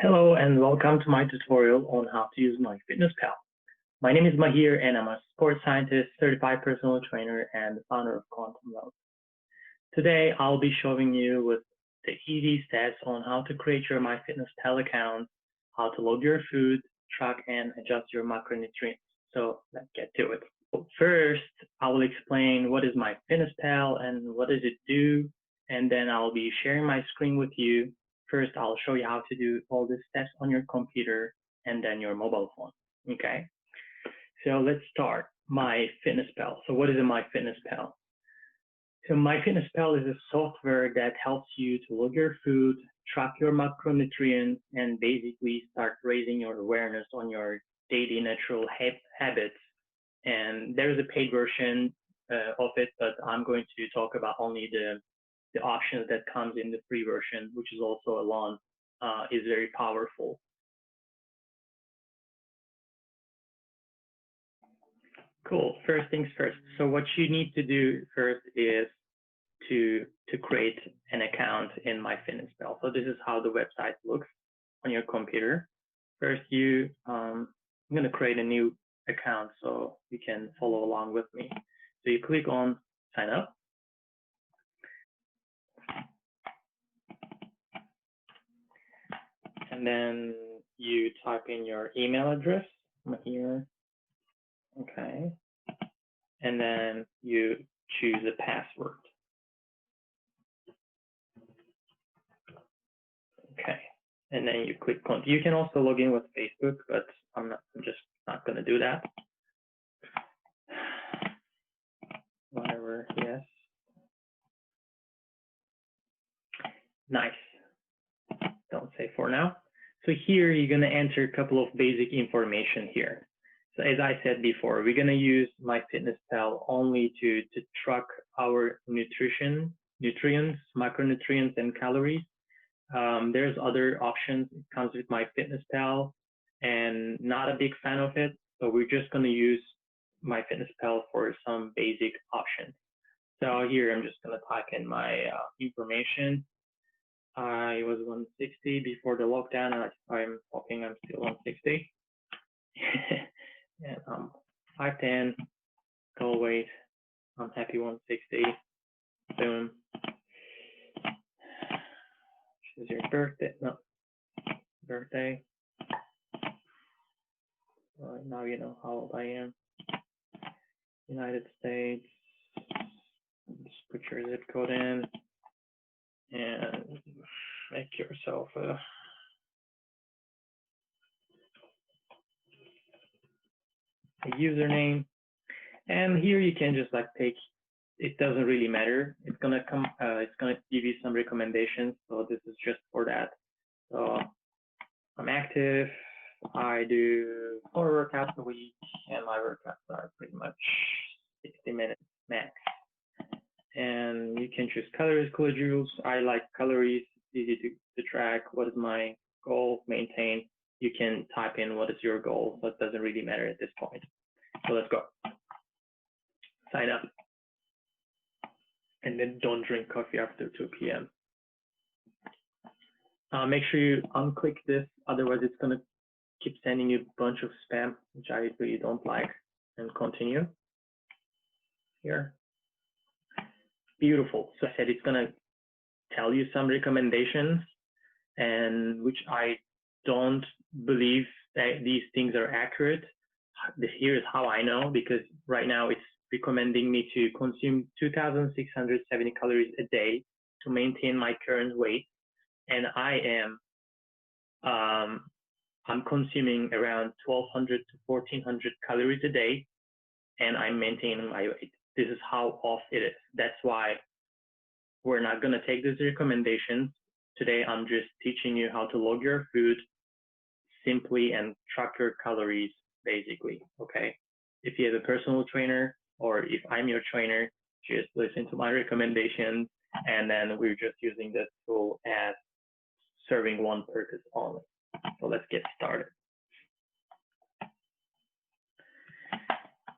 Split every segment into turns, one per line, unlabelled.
Hello and welcome to my tutorial on how to use Myfitnesspal. My name is Mahir and I'm a sports scientist, certified personal trainer, and the founder of Quantum Wealth. Today I'll be showing you with the easy steps on how to create your Myfitnesspal account, how to load your food, track and adjust your macronutrients. So let's get to it. First, I will explain what is Myfitnesspal and what does it do, and then I'll be sharing my screen with you. First, I'll show you how to do all the steps on your computer and then your mobile phone. Okay, so let's start. Myfitnesspal. So what is a Myfitnesspal? So Myfitnesspal is a software that helps you to log your food, track your macronutrients, and basically start raising your awareness on your daily natural habits. And there is a paid version of it, but I'm going to talk about only the options that comes in the free version, which is also alone, is very powerful. Cool. First things first. So what you need to do first is to create an account in Myfitnesspal. So this is how the website looks on your computer. First, I'm going to create a new account so you can follow along with me. So you click on sign up. And then you type in your email address, Mahir. Okay. And then you choose a password. Okay. And then you click continue. You can also log in with Facebook, but I'm just not going to do that. Whatever, yes. Nice. Don't say for now. So here you're going to enter a couple of basic information here. So as I said before, we're going to use Myfitnesspal only to track our nutrients, macronutrients, and calories. There's other options. It comes with Myfitnesspal, and not a big fan of it. So we're just going to use Myfitnesspal for some basic options. So here I'm just going to type in my information. I was 160 before the lockdown, and I'm hoping I'm still 160. And I'm 5'10", goal weight. I'm happy 160. Boom. This is your birthday. No, birthday. Now you know how old I am. United States. Just put your zip code in and make yourself a username. And here you can just take, it doesn't really matter. It's gonna give you some recommendations. So this is just for that. So I'm active. I do 4 workouts a week, and my workouts are pretty much 60 minutes max. And you can choose calories, kilojoules. I like calories. It's easy to track. What is my goal? Maintain. You can type in what is your goal, but it doesn't really matter at this point. So let's go. Sign up. And then don't drink coffee after 2 p.m. Make sure you unclick this, otherwise it's going to keep sending you a bunch of spam, which I really don't like. And continue. Here. Beautiful. So I said it's going to tell you some recommendations, and which I don't believe that these things are accurate. Here's how I know, because right now it's recommending me to consume 2,670 calories a day to maintain my current weight, and I'm consuming around 1,200 to 1,400 calories a day, and I'm maintaining my weight. This is how off it is. That's why we're not going to take these recommendations. Today, I'm just teaching you how to log your food simply and track your calories, basically, okay? If you have a personal trainer, or if I'm your trainer, just listen to my recommendations, and then we're just using this tool as serving one purpose only. So let's get started.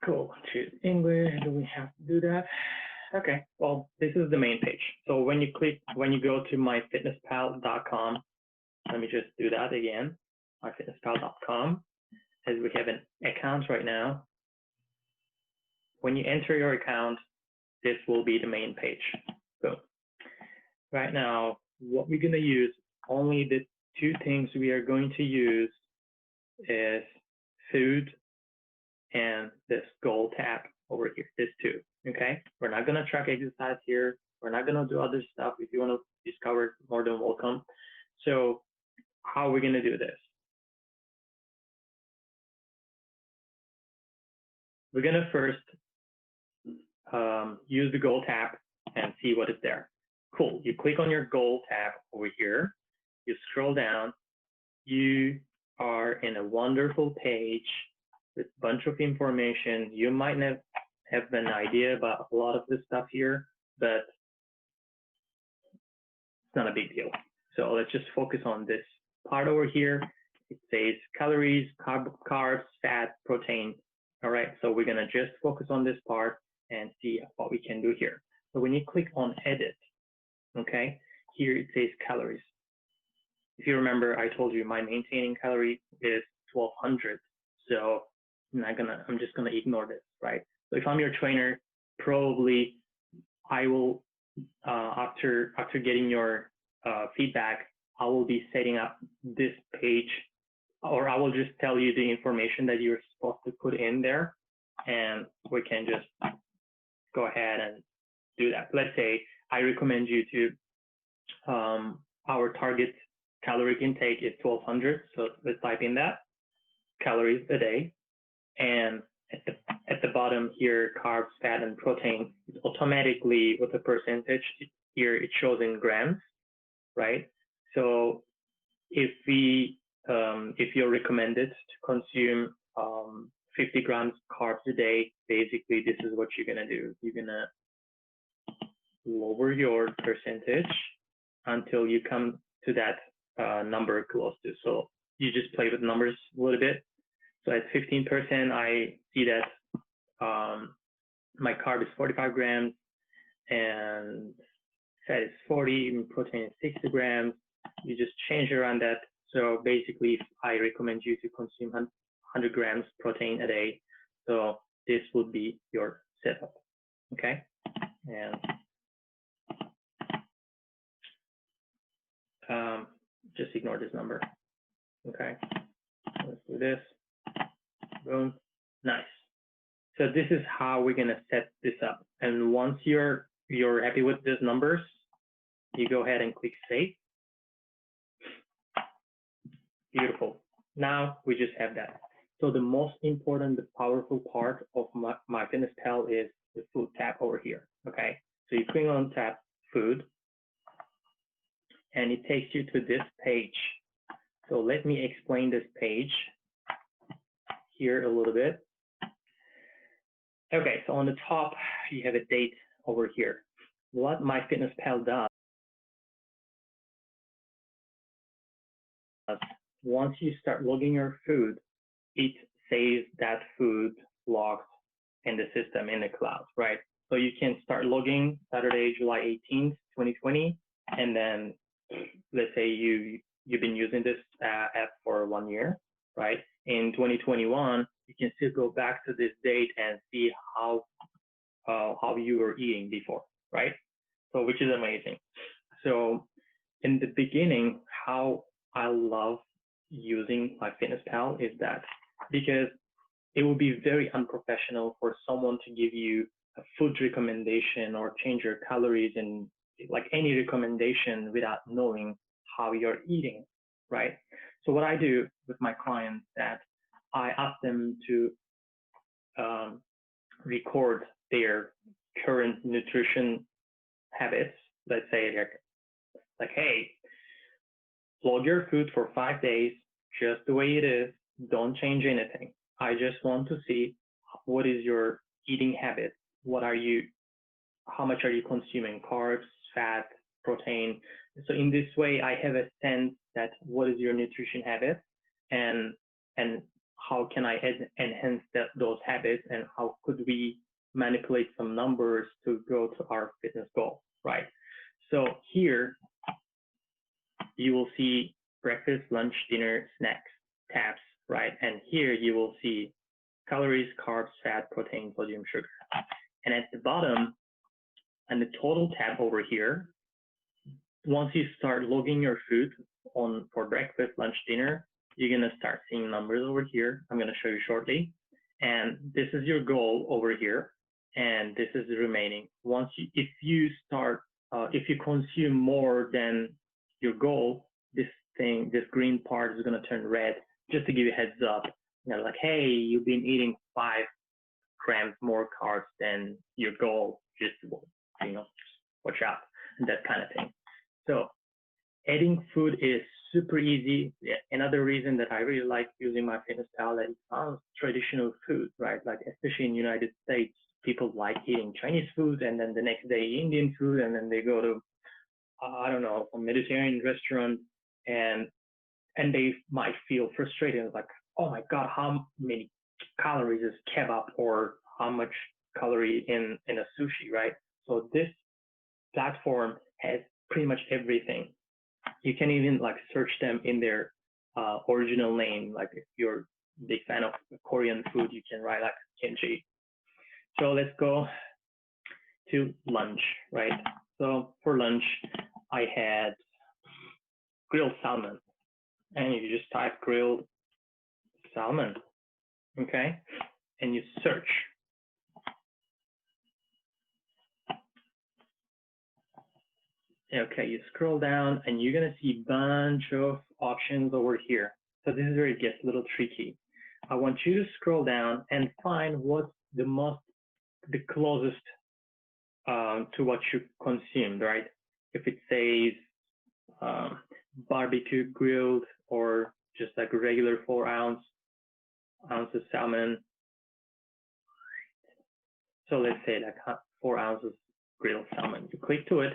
Cool. Choose English. Do we have to do that? Okay. Well, this is the main page. So when you go to myfitnesspal.com, Let me just do that again. Myfitnesspal.com. As we have an account right now, when you enter your account, this will be the main page. So right now, what we're going to use, only the two things we are going to use is food and this goal tab over here, this two, okay? We're not going to track exercise here. We're not going to do other stuff. If you want to discover, more than welcome. So how are we going to do this? We're going to first use the goal tab and see what is there. Cool. You click on your goal tab over here. You scroll down. You are in a wonderful page with a bunch of information. You might not have an idea about a lot of this stuff here, but it's not a big deal. So let's just focus on this part over here. It says calories, carbs, fat, protein. All right, so we're gonna just focus on this part and see what we can do here. So when you click on edit, okay, here it says calories. If you remember, I told you my maintaining calorie is 1200. So I'm just gonna ignore this, right? So if I'm your trainer, probably I will, after getting your feedback, I will be setting up this page, or I will just tell you the information that you're supposed to put in there, and we can just go ahead and do that. Let's say I recommend you to, our target caloric intake is 1200. So let's type in that, calories a day. And at the bottom here, carbs, fat, and protein, it's automatically with a percentage. Here it shows in grams, right? So if you're recommended to consume 50 grams carbs a day, basically this is what you're gonna do. You're gonna lower your percentage until you come to that number close to. So you just play with numbers a little bit. So at 15%, I see that my carb is 45 grams and fat is 40, protein is 60 grams. You just change around that. So basically, I recommend you to consume 100 grams protein a day. So this would be your setup, okay? And just ignore this number, okay? Let's do this. Boom. Nice. So this is how we're gonna set this up. And once you're happy with these numbers, you go ahead and click save. Beautiful. Now we just have that. So the most important, the powerful part of Myfitnesspal is the food tab over here. Okay. So you click on tab food, and it takes you to this page. So let me explain this page here a little bit. Okay, so on the top, you have a date over here. What Myfitnesspal does, once you start logging your food, it saves that food logged in the system in the cloud, right? So you can start logging Saturday, July 18th, 2020, and then let's say you've been using this app for 1 year, right? In 2021, you can still go back to this date and see how you were eating before, right? So which is amazing. So in the beginning, how I love using Myfitnesspal is that because it would be very unprofessional for someone to give you a food recommendation or change your calories and like any recommendation without knowing how you're eating, right? So what I do with my clients that I ask them to record their current nutrition habits. Let's say like, hey, log your food for 5 days, just the way it is. Don't change anything. I just want to see what is your eating habit. How much are you consuming? Carbs, fat, protein. So in this way, I have a sense that what is your nutrition habit and how can I enhance those habits, and how could we manipulate some numbers to go to our fitness goal, right? So here you will see breakfast, lunch, dinner, snacks tabs, right? And here you will see calories, carbs, fat, protein, sodium, sugar. And at the bottom, and the total tab over here, once you start logging your food on for breakfast, lunch, dinner, you're gonna start seeing numbers over here. I'm gonna show you shortly. And this is your goal over here, and this is the remaining. If you consume more than your goal, this green part is gonna turn red. Just to give you a heads up, like, hey, you've been eating 5 grams more carbs than your goal. Just watch out, and that kind of thing. So adding food is super easy. Another reason that I really like using Myfitnesspal is it sounds traditional food, right? Like especially in the United States, people like eating Chinese food, and then the next day Indian food, and then they go to I don't know, a Mediterranean restaurant, and they might feel frustrated, like, oh my god, how many calories is kebab, or how much calorie in a sushi, right? So this platform has pretty much everything. You can even like search them in their original name. Like if you're a big fan of Korean food, you can write like kimchi. So let's go to lunch, right? So for lunch, I had grilled salmon, and you just type grilled salmon, okay? And you search. Okay, you scroll down and you're gonna see a bunch of options over here. So this is where it gets a little tricky. I want you to scroll down and find what's the closest to what you consumed, right? If it says barbecue grilled, or just like a regular 4 ounces salmon. So let's say like 4 ounces grilled salmon. You click to it,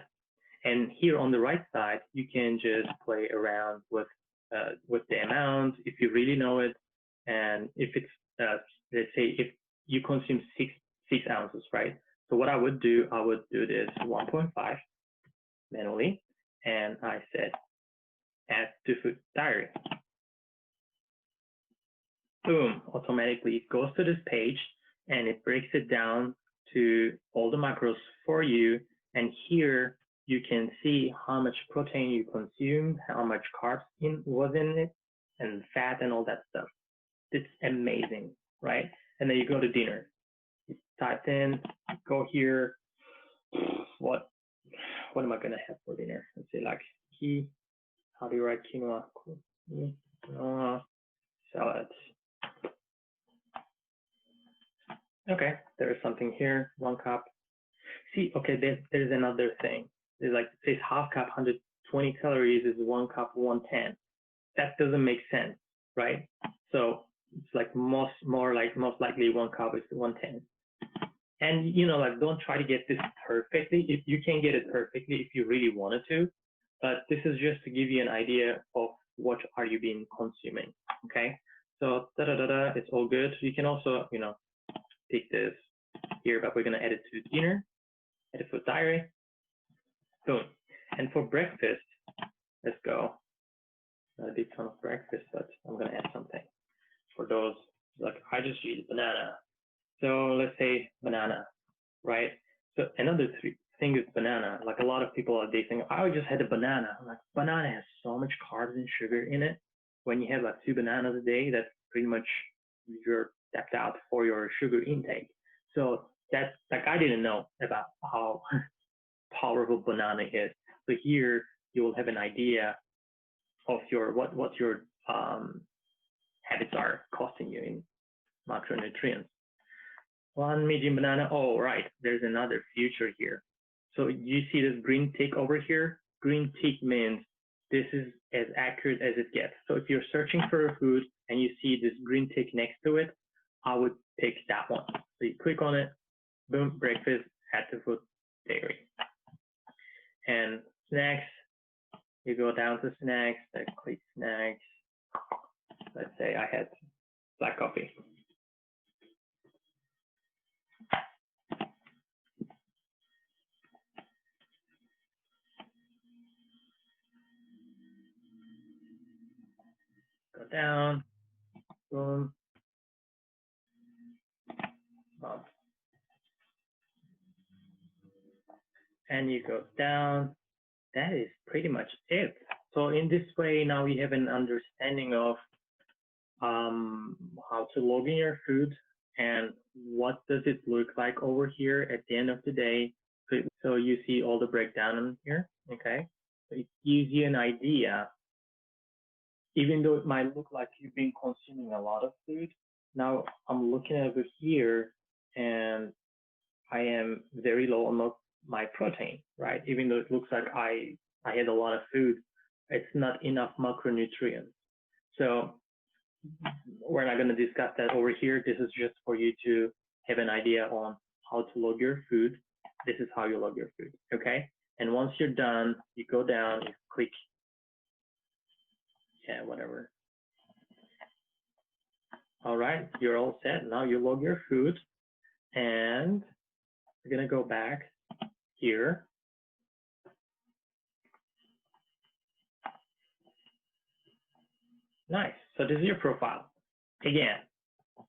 and here on the right side, you can just play around with the amount if you really know it. And if it's let's say if you consume 6 ounces, right? So what I would do this 1.5 manually, and I said add to food diary. Boom, automatically it goes to this page, and it breaks it down to all the macros for you. And here you can see how much protein you consumed, how much carbs was in it, and fat and all that stuff. It's amazing, right? And then you go to dinner. You type in, go here. What am I gonna have for dinner? Let's say like how do you write quinoa? Quinoa salad. Okay, there is something here. 1 cup. See, okay, there's another thing. There's like, it says half cup, 120 calories is 1 cup, 110. That doesn't make sense, right? So it's like most likely 1 cup is 110. And like, don't try to get this perfectly. If you can get it perfectly, if you really wanted to, but this is just to give you an idea of what are you being consuming. Okay, so it's all good. You can also pick this here, but we're gonna add it to dinner, add it for diary. Boom. And for breakfast, let's go. Not a big fan of breakfast, but I'm gonna add something for those. Like, I just eat banana. So let's say banana, right? So another thing is banana. Like, a lot of people are saying, I just had a banana. I'm like, banana has so much carbs and sugar in it. When you have like 2 bananas a day, that's pretty much you're tapped out for your sugar intake. So that's like, I didn't know about how powerful banana is. So here you will have an idea of what your habits are costing you in macronutrients. 1 medium banana. Oh, right. There's another feature here. So you see this green tick over here? Green tick means this is as accurate as it gets. So if you're searching for a food and you see this green tick next to it, I would pick that one. So you click on it, boom, breakfast, add to food, dairy. And snacks, you go down to snacks, I click snacks. Let's say I had black coffee. go down, boom, up, and you go down. That is pretty much it. So in this way, now you have an understanding of how to log in your food and what does it look like over here at the end of the day. So you see all the breakdown in here, okay? So it gives you an idea, even though it might look like you've been consuming a lot of food. Now I'm looking over here and I am very low on my protein, right? Even though it looks like I had a lot of food, it's not enough macronutrients. So we're not going to discuss that over here. This is just for you to have an idea on how to log your food. This is how you log your food, okay? And once you're done, you go down, you click, yeah, whatever. All right, you're all set. Now you log your food, and we're going to go back here. Nice. So this is your profile. Again,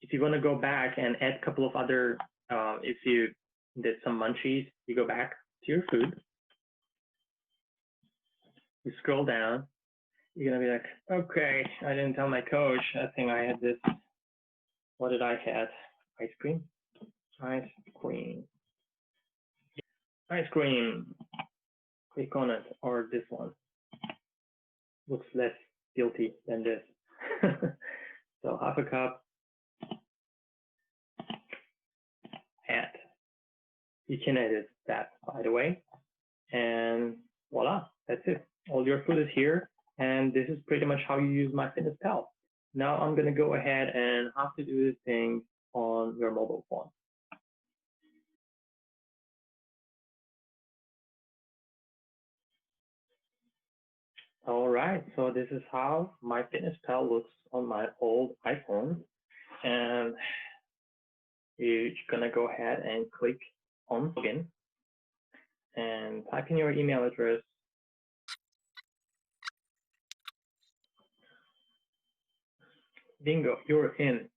if you want to go back and add a couple of other, if you did some munchies, you go back to your food. You scroll down. You're going to be like, okay, I didn't tell my coach. I think I had this. What did I have? Ice cream? Ice cream. Ice cream. Click on it, or this one. Looks less guilty than this. So half a cup. Add. You can edit that, by the way. And voila, that's it. All your food is here. And this is pretty much how you use Myfitnesspal. Now I'm going to go ahead and have to do this thing on your mobile phone. All right, so this is how Myfitnesspal looks on my old iPhone. And you're gonna go ahead and click on login and type in your email address. Bingo, you're in.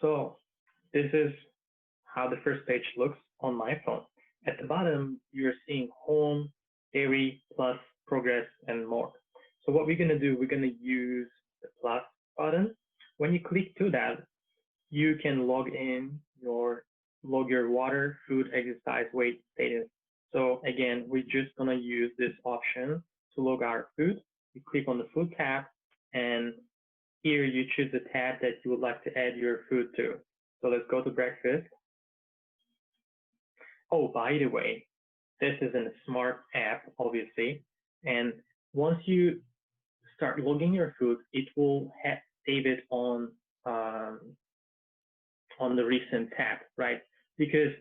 So this is how the first page looks on my phone. At the bottom, you're seeing home, dairy, plus, progress, and more. So what we're gonna do, we're gonna use the plus button. When you click to that, you can log your water, food, exercise, weight, status. So again, we're just gonna use this option to log our food. You click on the food tab, and here you choose the tab that you would like to add your food to. So let's go to breakfast. Oh, by the way, this is a smart app, obviously. And once you start logging your food, it will save it on the recent tab, right? Because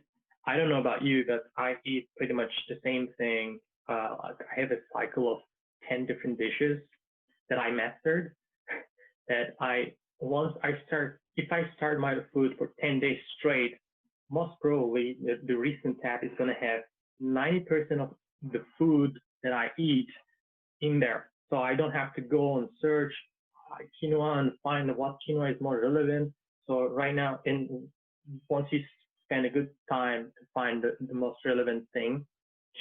I don't know about you, but I eat pretty much the same thing. I have a cycle of 10 different dishes that I mastered. That if I start my food for 10 days straight, most probably the recent tab is going to have 90% of the food that I eat in there. So I don't have to go and search quinoa and find what quinoa is more relevant. So right now, once you spend a good time to find the most relevant thing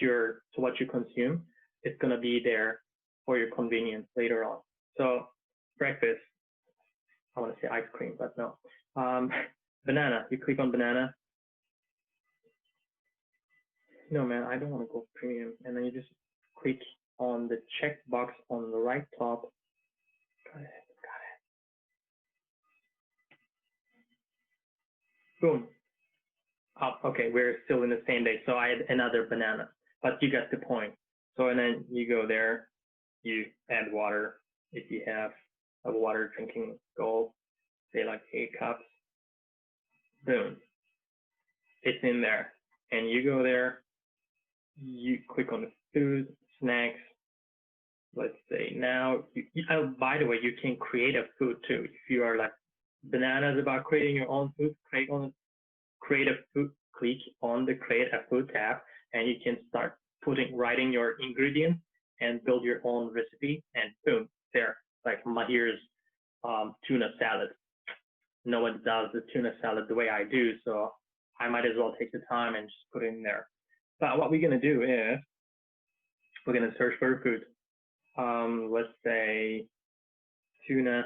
to what you consume, it's going to be there for your convenience later on. So breakfast, I want to say ice cream, but no. Banana, you click on banana. No, man, I don't want to go premium. And then you just click on the check box on the right top. Got it. Boom. Oh, okay, we're still in the same day. So I had another banana, but you get the point. So, and then you go there, you add water. If you have a water drinking goal, say like 8 cups, boom, it's in there. And you go there, you click on the food, snacks. Let's say now, by the way, you can create a food too. If you are like bananas about creating your own food, click on the create a food tab, and you can start writing your ingredients and build your own recipe, and boom, there, like Mahir's tuna salad. No one does the tuna salad the way I do, so I might as well take the time and just put it in there. But what we're gonna do is we're gonna search for food. Let's say tuna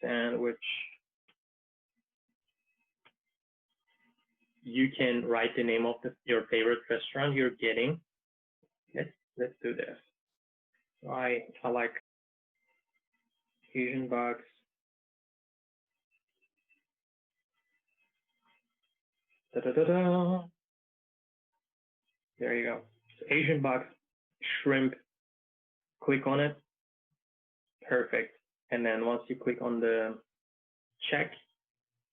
sandwich. You can write the name of your favorite restaurant you're getting. Let's do this. I like Asian box. Da, da, da, da. There you go. So Asian box shrimp. Click on it. Perfect. And then once you click on the check,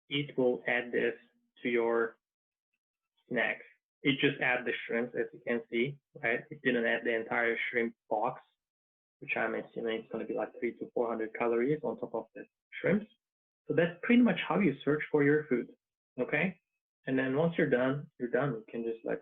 it will add this to your snacks. It just add the shrimp, as you can see, right? It didn't add the entire shrimp box, which I'm assuming it's going to be like 300 to 400 calories on top of the shrimps. So that's pretty much how you search for your food, okay? And then once you're done, you can just like